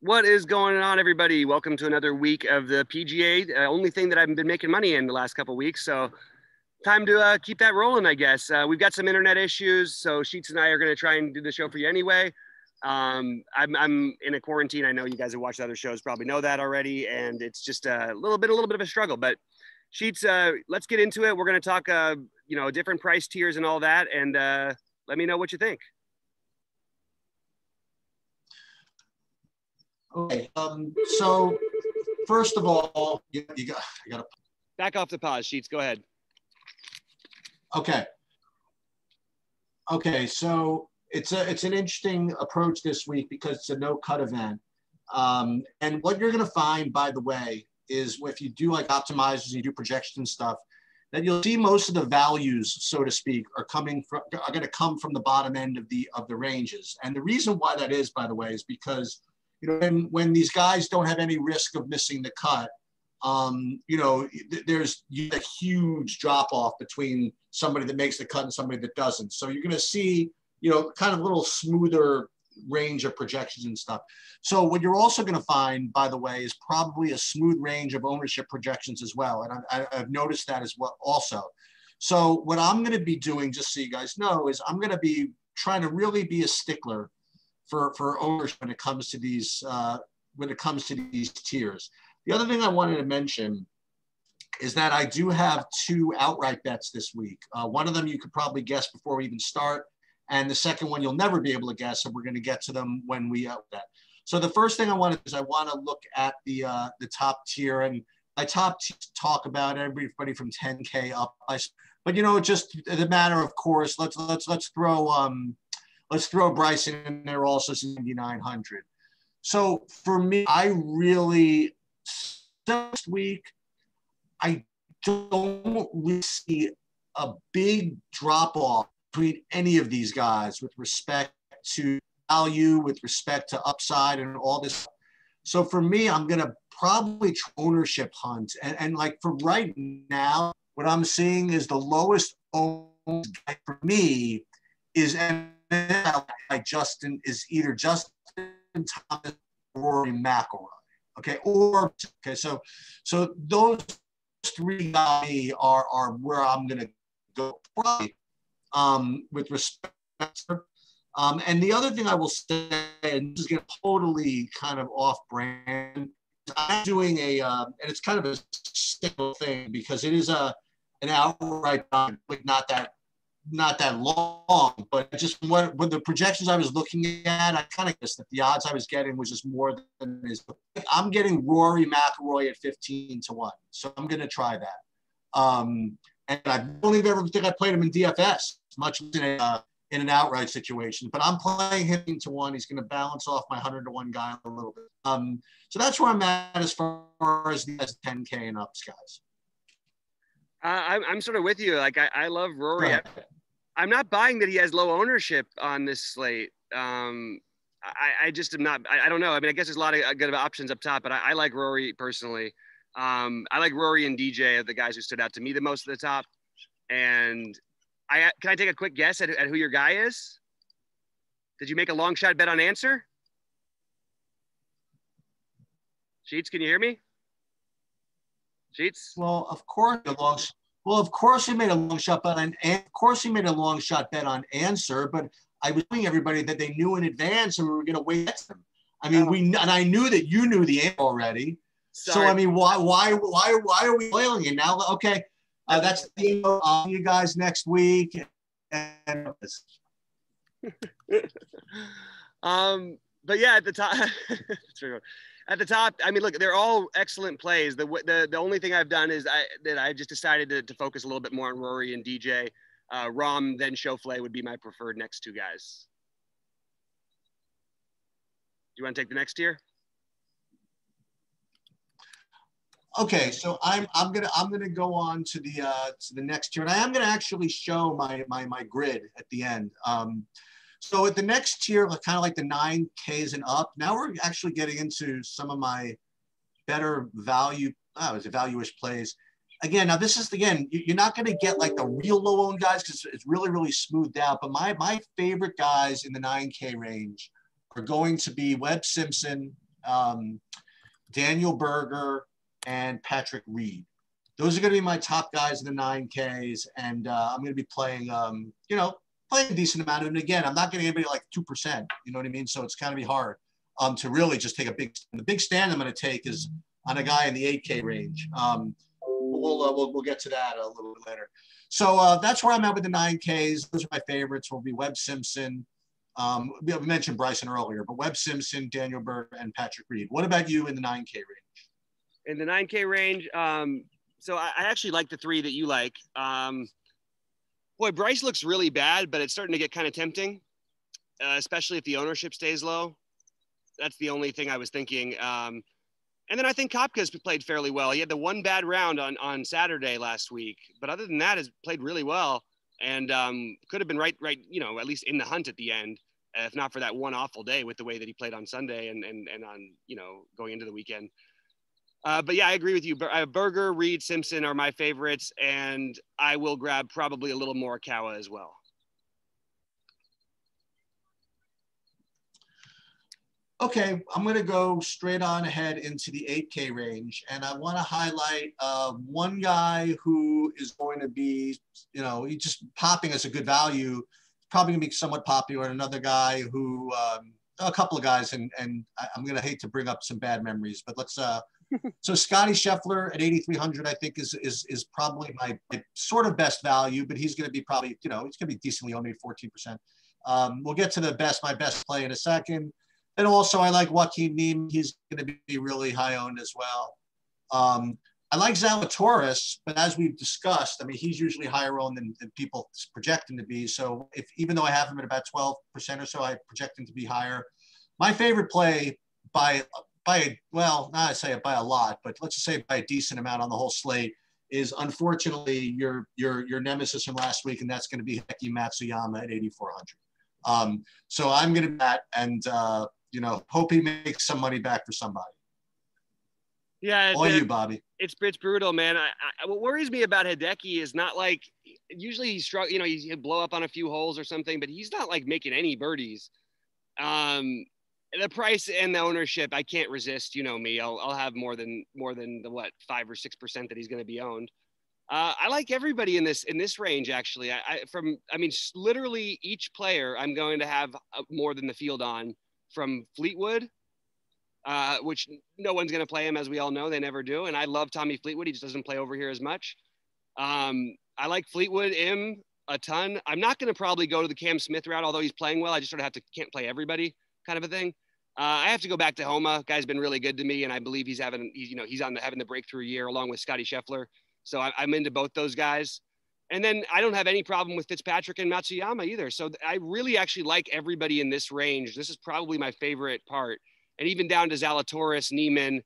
What is going on, everybody? Welcome to another week of the PGA. Only thing that I've been making money in the last couple of weeks. So time to keep that rolling, I guess. We've got some internet issues. So Sheets and I are going to try and do the show for you anyway. I'm in a quarantine. I know you guys have watched other shows, probably know that already. And it's just a little bit of a struggle. But Sheets, let's get into it. We're going to talk, different price tiers and all that. And let me know what you think. Okay. So first of all, you got to back off the pause. Sheets, go ahead. Okay. So it's an interesting approach this week because it's a no cut event. And what you're going to find, by the way, is if you do like optimizers, you do projection stuff, that you'll see most of the values, so to speak, are going to come from the bottom end of the ranges. And the reason why that is, by the way, is because when these guys don't have any risk of missing the cut, there's a huge drop off between somebody that makes the cut and somebody that doesn't. So you're going to see, kind of a little smoother range of projections and stuff. So what you're also going to find, by the way, is probably a smooth range of ownership projections as well. And I've noticed that as well also. So what I'm going to be doing, just so you guys know, is I'm going to be trying to really be a stickler for ownership when it comes to these tiers. The other thing I wanted to mention is that I do have two outright bets this week. One of them you could probably guess before we even start, and the second one you'll never be able to guess, and we're going to get to them when we bet. So the first thing I want to look at the top tier, and by top tier talk about everybody from 10K up. But just the matter of course, let's throw Bryson in there also, 7,900. So for me, this week, I don't really see a big drop off between any of these guys with respect to value, with respect to upside and all this. So for me, I'm going to probably ownership hunt. And like for right now, what I'm seeing is the lowest owned guy for me is like Justin is either Justin Thomas or Rory Mcilroy. Okay. So those three guys are where I'm gonna go probably, with respect. And the other thing I will say, and this is gonna totally kind of off brand, I'm doing and it's kind of a simple thing because it is an outright like not that long, but just when the projections I was looking at, I kind of guessed that the odds I was getting was just more than is. I'm getting Rory Mcilroy at 15-1, so I'm going to try that. And I don't even ever think I played him in DFS, much in an outright situation. But I'm playing him 15-1. He's going to balance off my 100-1 guy a little bit. So that's where I'm at as far as the 10K and ups, guys. I'm sort of with you. Like I love Rory. I'm not buying that he has low ownership on this slate. I just am not. I don't know. I mean, I guess there's a lot of good options up top, but I like Rory personally. I like Rory and DJ are the guys who stood out to me the most at the top. And can I take a quick guess at who your guy is? Did you make a long shot bet on answer? Sheets, can you hear me? Sheets? Well, of course, he made a long shot bet on answer, but I was telling everybody that they knew in advance and we were going to wait for them. I mean, and I knew that you knew the answer already. Sorry. So I mean, why are we flailing it now? Okay, that's the I'll see you guys next week. And but yeah, at the top. At the top, I mean, look, they're all excellent plays. The only thing I've done is I just decided to focus a little bit more on Rory and DJ. Rom, then Scheffler would be my preferred next two guys. Do you want to take the next tier? Okay, so I'm gonna go on to the next tier, and I am gonna actually show my grid at the end. So at the next tier, kind of like the 9Ks and up, now we're actually getting into some of my better value, value-ish plays. Again, now this is, again, you're not going to get like the real low-owned guys because it's really, really smoothed out. But my favorite guys in the 9K range are going to be Webb Simpson Daniel Berger, and Patrick Reed. Those are going to be my top guys in the 9Ks, and I'm going to be playing, playing a decent amount of it. And again, I'm not getting anybody like 2%, you know what I mean? So it's going to be hard to really just take a big stand. The big stand I'm going to take is on a guy in the 8K range. We'll get to that a little bit later. So that's where I'm at with the 9Ks. Those are my favorites. Will be Webb Simpson. We mentioned Bryson earlier, but Webb Simpson, Daniel Berger, and Patrick Reed. What about you in the 9K range? In the 9K range, so I actually like the three that you like. Boy, Bryce looks really bad, but it's starting to get kind of tempting, especially if the ownership stays low. That's the only thing I was thinking. And then I think Kopka's played fairly well. He had the one bad round on Saturday last week, but other than that, has played really well and could have been right, at least in the hunt at the end, if not for that one awful day with the way that he played on Sunday and on, going into the weekend. But yeah, I agree with you. Berger, Reed, Simpson are my favorites, and I will grab probably a little Morikawa as well. Okay, I'm going to go straight on ahead into the 8K range, and I want to highlight one guy who is going to be, he's just popping as a good value, probably going to be somewhat popular, and another guy who, a couple of guys, and I'm going to hate to bring up some bad memories, but let's, so Scottie Scheffler at 8,300, I think is probably my sort of best value, but he's going to be probably, he's going to be decently owned, maybe 14%. We'll get to my best play in a second. And also, I like Joaquin Niemann. He's going to be really high owned as well. I like Zalatoris, but as we've discussed, I mean, he's usually higher owned than people project him to be. So even though I have him at about 12% or so, I project him to be higher. My favorite play by a lot, but let's just say by a decent amount on the whole slate is unfortunately your nemesis from last week, and that's going to be Heki Matsuyama at 8,400. So I'm going to bet and hope he makes some money back for somebody. Yeah, you, Bobby. It's brutal, man. What worries me about Hideki is not like usually he's he'll blow up on a few holes or something, but he's not like making any birdies. The price and the ownership, I can't resist. You know me, I'll have more than the 5 or 6% that he's going to be owned. I like everybody in this range actually. Literally each player I'm going to have more than the field on, from Fleetwood, which no one's going to play him, as we all know, they never do. And I love Tommy Fleetwood. He just doesn't play over here as much. I like Fleetwood a ton. I'm not going to probably go to the Cam Smith route, although he's playing well. I just sort of can't play everybody kind of a thing. I have to go back to Homa. Guy's been really good to me, and I believe he's having the breakthrough year along with Scottie Scheffler. So I'm into both those guys. And then I don't have any problem with Fitzpatrick and Matsuyama either. So I really actually like everybody in this range. This is probably my favorite part. And even down to Zalatoris, Niemann,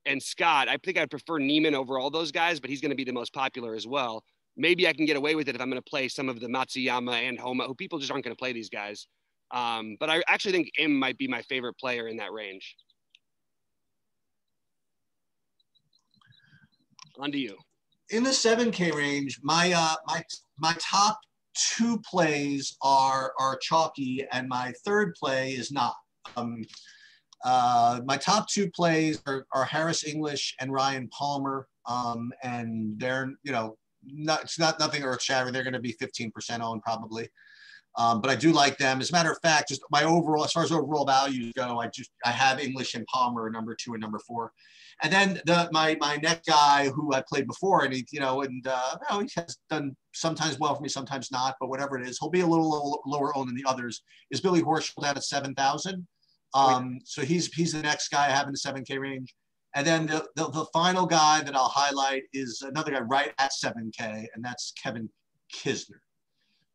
and Scott. I think I'd prefer Niemann over all those guys, but he's going to be the most popular as well. Maybe I can get away with it if I'm going to play some of the Matsuyama and Homa, who people just aren't going to play these guys. But I actually think Im might be my favorite player in that range. On to you. In the 7K range, my top two plays are chalky, and my third play is not. My top two plays are Harris English and Ryan Palmer, and they're it's nothing earth-shattering. They're going to be 15% owned probably, but I do like them. As a matter of fact, just my overall, as far as overall values go, I have English and Palmer number 2 and number 4. And then my next guy who I played before, and he has done sometimes well for me, sometimes not, but whatever it is, he'll be a little lower owned than the others, is Billy Horschel down at 7,000. So he's the next guy I have in the 7K range. And then the final guy that I'll highlight is another guy right at 7K, and that's Kevin Kisler.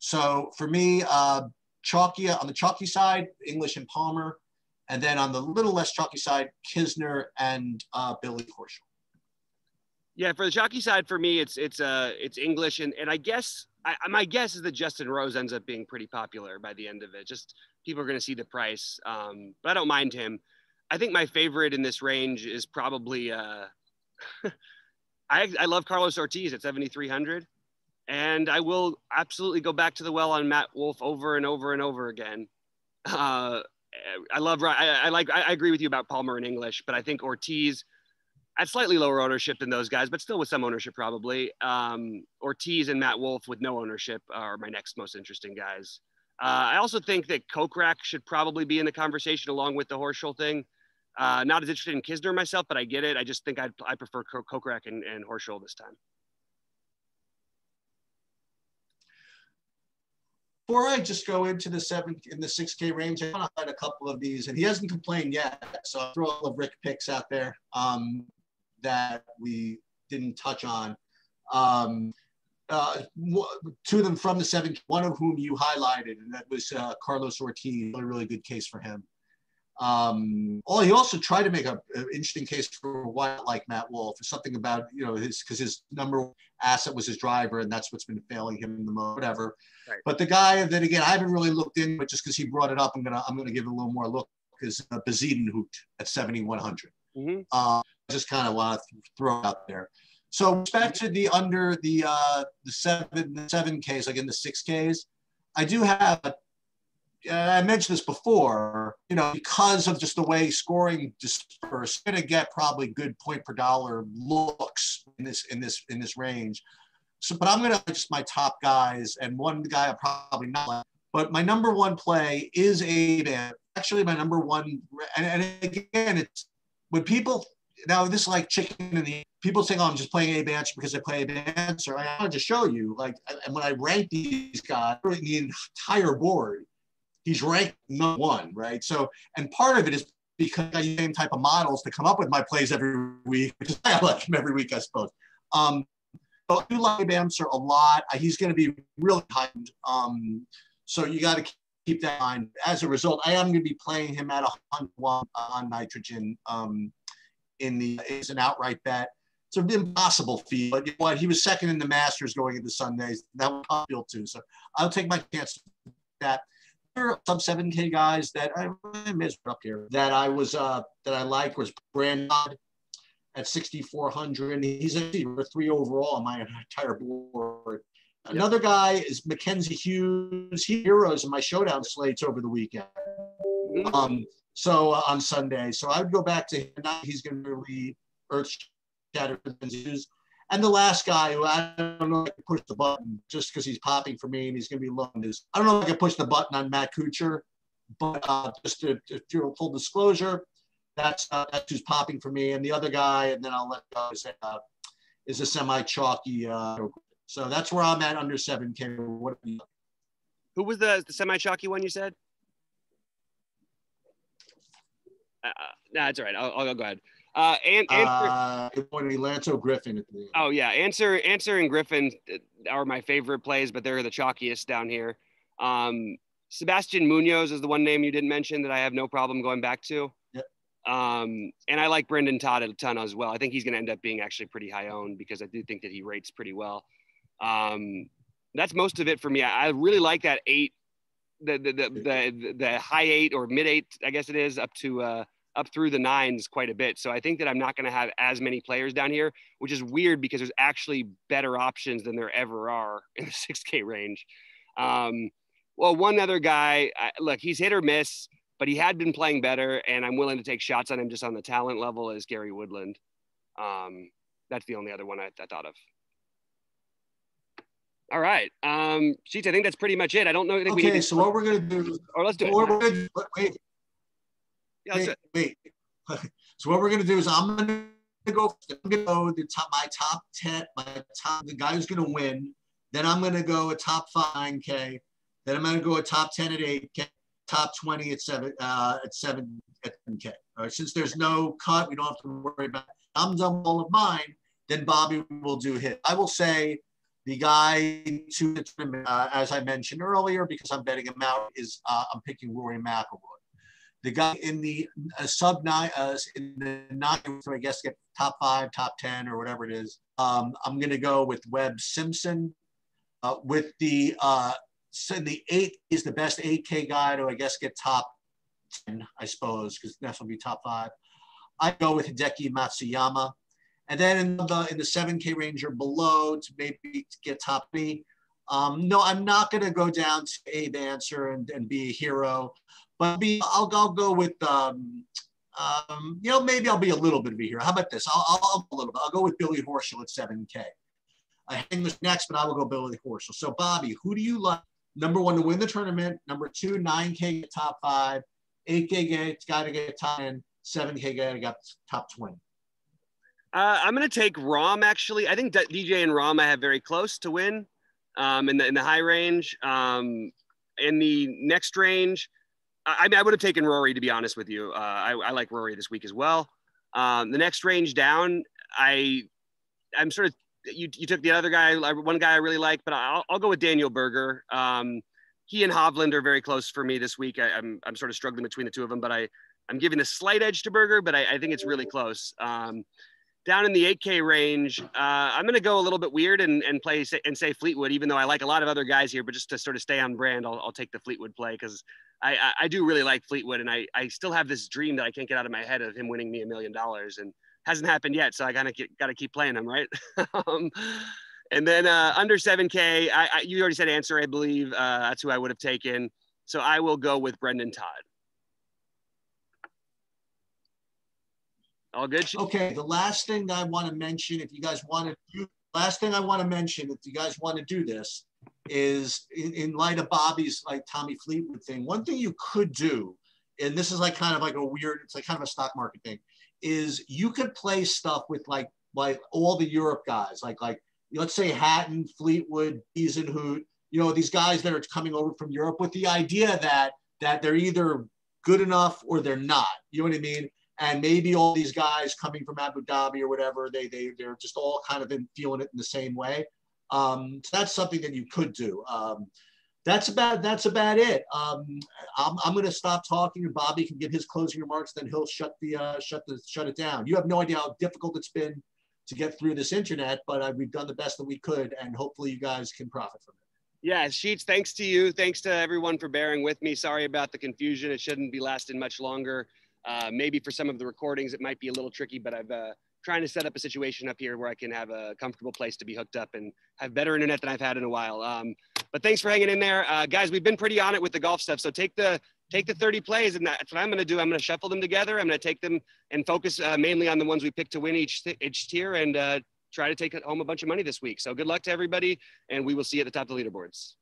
So for me, on the chalky side, English and Palmer. And then on the little less chalky side, Kisner and Billy Horschel. Yeah, for the chalky side, for me, it's English, and I guess my guess is that Justin Rose ends up being pretty popular by the end of it. Just people are going to see the price, but I don't mind him. I think my favorite in this range is probably I love Carlos Ortiz at 7,300, and I will absolutely go back to the well on Matt Wolff over and over and over again. I agree with you about Palmer and English, but I think Ortiz at slightly lower ownership than those guys, but still with some ownership probably. Ortiz and Matt Wolff with no ownership are my next most interesting guys. I also think that Kokrak should probably be in the conversation along with the Horschel thing. Not as interested in Kisner myself, but I get it. I just think I prefer Kokrak and Horschel this time. Before I just go into the 6K range, I want to highlight a couple of these, and he hasn't complained yet. So I'll throw all of Rick picks out there that we didn't touch on. Two of them from the 7K, one of whom you highlighted, and that was Carlos Ortiz. A really good case for him. He also tried to make an interesting case for why like Matt Wolff, or something about, because his number one asset was his driver, and that's what's been failing him the most, whatever. Right. But the guy that, again, I haven't really looked into it, just because he brought it up, I'm gonna give it a little more look, is Bezidenhout at 7,100. Mm-hmm. I just kind of want to throw it out there. So back to the under the 7Ks, like in the 6Ks, I do have I mentioned this before, because of just the way scoring dispersed, going to get probably good point per dollar looks in this range. So, but I'm going to just my top guys, and one guy I probably not like, but my number one play is A-Band. Actually, my number one, and again, it's when people, now this is like chicken and the people saying, I'm just playing A-Band because I play A-Band. So I wanted to show you, and when I rank these guys, the entire board, he's ranked number one, right? So, and part of it is because I use the same type of models to come up with my plays every week, which is I like him every week, I suppose. So I do like Bamser a lot. He's going to be really high. So you got to keep that in mind. As a result, I am going to be playing him at 101 on nitrogen. It's an outright bet. It's an impossible feat, but you know what? He was second in the Masters going into Sundays. That was possible too. So I'll take my chance with that. Sub 7K guys that I missed up here that I liked was Brandon at 6,400. He's a 3 overall on my entire board. Yep. Another guy is Mackenzie Hughes. He heroes in my showdown slates over the weekend. So on Sunday. So I would go back to him. Now he's going to really earth shatter Hughes. And the last guy, who I don't know if I can push the button just because he's popping for me and he's going to be low on this. I don't know if I can push the button on Matt Kuchar, but just to full disclosure, that's who's popping for me. And the other guy, and then I'll let go, is a semi-chalky. So that's where I'm at under 7K. Who was the semi-chalky one you said? That's all right. I'll go ahead. Lanto Griffin. Oh yeah, Answer and Griffin are my favorite plays, but they're the chalkiest down here. Sebastian Munoz is the one name you didn't mention that I have no problem going back to. Yep. And I like Brendan Todd a ton as well. I think he's going to end up being actually pretty high owned because I do think that he rates pretty well. That's most of it for me. I really like that 8, the high 8 or mid 8, I guess it is, up through the 9s quite a bit. So I think that I'm not going to have as many players down here, which is weird because there's actually better options than there ever are in the 6K range. Well, one other guy, look, he's hit or miss, but he had been playing better, and I'm willing to take shots on him just on the talent level, is Gary Woodland. That's the only other one I thought of. All right. Sheets, I think that's pretty much it. I don't know. Okay, so what we're going to do. Or let's do it. Wait. So what we're going to do is I'm going to go my top 10, the guy who's going to win. Then I'm going to go a top 5 9K. Then I'm going to go a top 10 at 8K, top 20 at 7K. All right. Since there's no cut, we don't have to worry about it. I'm done with all of mine. Then Bobby will do his. I will say the guy to the tournament, as I mentioned earlier, because I'm betting him out, is I'm picking Rory McIlroy. The guy in the sub 9, in the 9, so I guess get top 5, top 10, or whatever it is. I'm going to go with Webb Simpson. With the so the 8 is the best 8K guy to I guess get top 10, I suppose, because that's will be top 5. I go with Hideki Matsuyama, and then in the 7K range or below to maybe get top 3. No, I'm not going to go down to Abe Answer and be a hero, but I'll go with, maybe I'll be a little bit of a hero. How about this? I'll go a little bit. I'll go with Billy Horschel at 7K. I think was next, but I will go Billy Horschel. So, Bobby, who do you like? Number one, to win the tournament. Number two, 9K get top 5. 8K got to get top 10. 7K got top 20. I'm going to take Rahm, actually. I think DJ and Rahm I have very close to win in the high range. In the next range, I would have taken Rory, to be honest with you. I like Rory this week as well. The next range down, I'm sort of, you took the other guy, one guy I really like, but I'll go with Daniel Berger. He and Hovland are very close for me this week. I'm sort of struggling between the two of them, but I'm giving a slight edge to Berger, but I think it's really close. Down in the 8K range, I'm going to go a little bit weird and play and say Fleetwood, even though I like a lot of other guys here, but just to sort of stay on brand, I'll take the Fleetwood play because I do really like Fleetwood, and I still have this dream that I can't get out of my head of him winning me $1 million, and hasn't happened yet. So I kind of got to keep playing him, right? And then under 7K, you already said Answer, I believe. That's who I would have taken. So I will go with Brendan Todd. All good? Okay, the last thing I want to mention, if you guys want to do this, is in light of Bobby's like Tommy Fleetwood thing, one thing you could do, and this is like kind of like a weird, it's like kind of a stock market thing, is you could play stuff with like all the Europe guys, like let's say Hatton, Fleetwood, Eisenhout, these guys that are coming over from Europe, with the idea that they're either good enough or they're not. You know what I mean? And maybe all these guys coming from Abu Dhabi or whatever, they're just all kind of feeling it in the same way. So that's something that you could do. That's about it. I'm going to stop talking, and Bobby can give his closing remarks. Then he'll shut it down. You have no idea how difficult it's been to get through this internet, but we've done the best that we could, and hopefully you guys can profit from it. Yeah, Sheets, thanks to you. Thanks to everyone for bearing with me. Sorry about the confusion. It shouldn't be lasting much longer. Maybe for some of the recordings, it might be a little tricky, but I've trying to set up a situation up here where I can have a comfortable place to be hooked up and have better internet than I've had in a while. But thanks for hanging in there. Guys, we've been pretty on it with the golf stuff. So take the 30 plays, and that's what I'm going to do. I'm going to shuffle them together. I'm going to take them and focus mainly on the ones we pick to win each tier, and try to take home a bunch of money this week. So good luck to everybody, and we will see you at the top of the leaderboards.